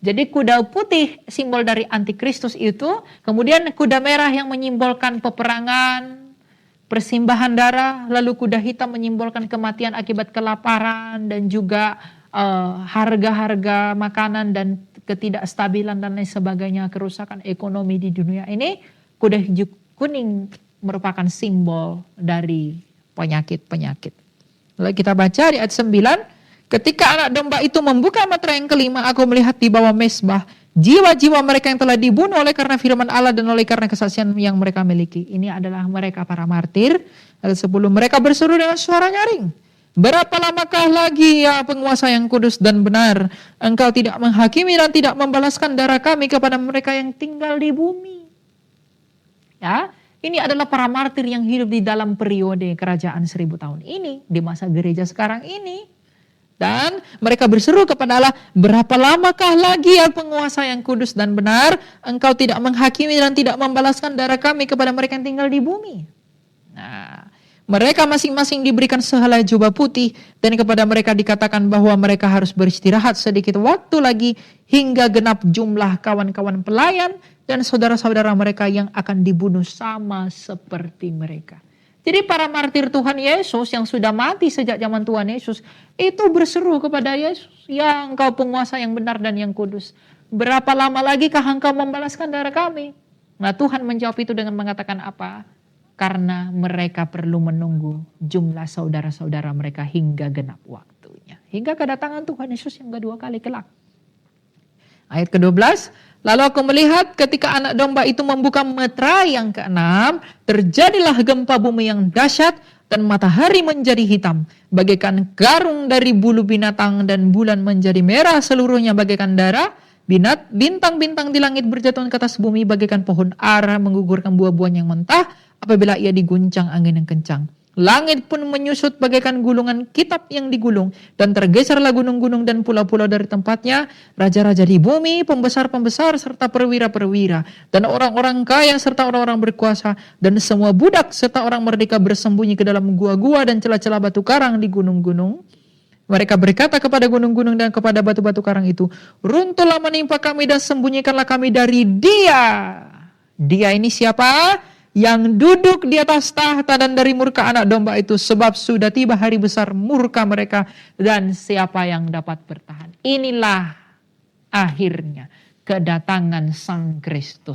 Jadi kuda putih simbol dari antikristus itu, kemudian kuda merah yang menyimbolkan peperangan, persembahan darah, lalu kuda hitam menyimbolkan kematian akibat kelaparan dan juga harga-harga makanan dan ketidakstabilan dan lain sebagainya, kerusakan ekonomi di dunia ini. Kuda hijau kuning merupakan simbol dari penyakit-penyakit. Lalu kita baca di ayat 9. Ketika anak domba itu membuka meterai yang kelima, aku melihat di bawah mezbah jiwa-jiwa mereka yang telah dibunuh oleh karena firman Allah dan oleh karena kesaksian yang mereka miliki. Ini adalah mereka para martir. Ayat 10, mereka berseru dengan suara nyaring. Berapa lamakah lagi ya penguasa yang kudus dan benar, engkau tidak menghakimi dan tidak membalaskan darah kami kepada mereka yang tinggal di bumi. Ya, ini adalah para martir yang hidup di dalam periode kerajaan 1000 tahun ini, di masa gereja sekarang ini. Dan mereka berseru kepada Allah, berapa lamakah lagi ya penguasa yang kudus dan benar, engkau tidak menghakimi dan tidak membalaskan darah kami kepada mereka yang tinggal di bumi. Nah, mereka masing-masing diberikan sehelai jubah putih, dan kepada mereka dikatakan bahwa mereka harus beristirahat sedikit waktu lagi hingga genap jumlah kawan-kawan pelayan dan saudara-saudara mereka yang akan dibunuh sama seperti mereka. Jadi para martir Tuhan Yesus yang sudah mati sejak zaman Tuhan Yesus itu berseru kepada Yesus, ya engkau penguasa yang benar dan yang kudus, berapa lama lagi kah engkau membalaskan darah kami? Nah, Tuhan menjawab itu dengan mengatakan apa? Karena mereka perlu menunggu jumlah saudara-saudara mereka hingga genap waktunya. Hingga kedatangan Tuhan Yesus yang kedua kali kelak. Ayat ke-12, lalu aku melihat ketika anak domba itu membuka meterai yang ke-6, terjadilah gempa bumi yang dahsyat dan matahari menjadi hitam, bagaikan karung dari bulu binatang dan bulan menjadi merah seluruhnya bagaikan darah. Bintang-bintang di langit berjatuhan ke atas bumi bagaikan pohon ara menggugurkan buah-buah yang mentah apabila ia diguncang angin yang kencang. Langit pun menyusut bagaikan gulungan kitab yang digulung, dan tergeserlah gunung-gunung dan pulau-pulau dari tempatnya, raja-raja di bumi, pembesar-pembesar serta perwira-perwira, dan orang-orang kaya serta orang-orang berkuasa, dan semua budak serta orang merdeka bersembunyi ke dalam gua-gua dan celah-celah batu karang di gunung-gunung. Mereka berkata kepada gunung-gunung dan kepada batu-batu karang itu, runtuhlah menimpa kami dan sembunyikanlah kami dari Dia. Dia ini siapa? Yang duduk di atas tahta dan dari murka anak domba itu, sebab sudah tiba hari besar murka mereka, dan siapa yang dapat bertahan. Inilah akhirnya kedatangan Sang Kristus.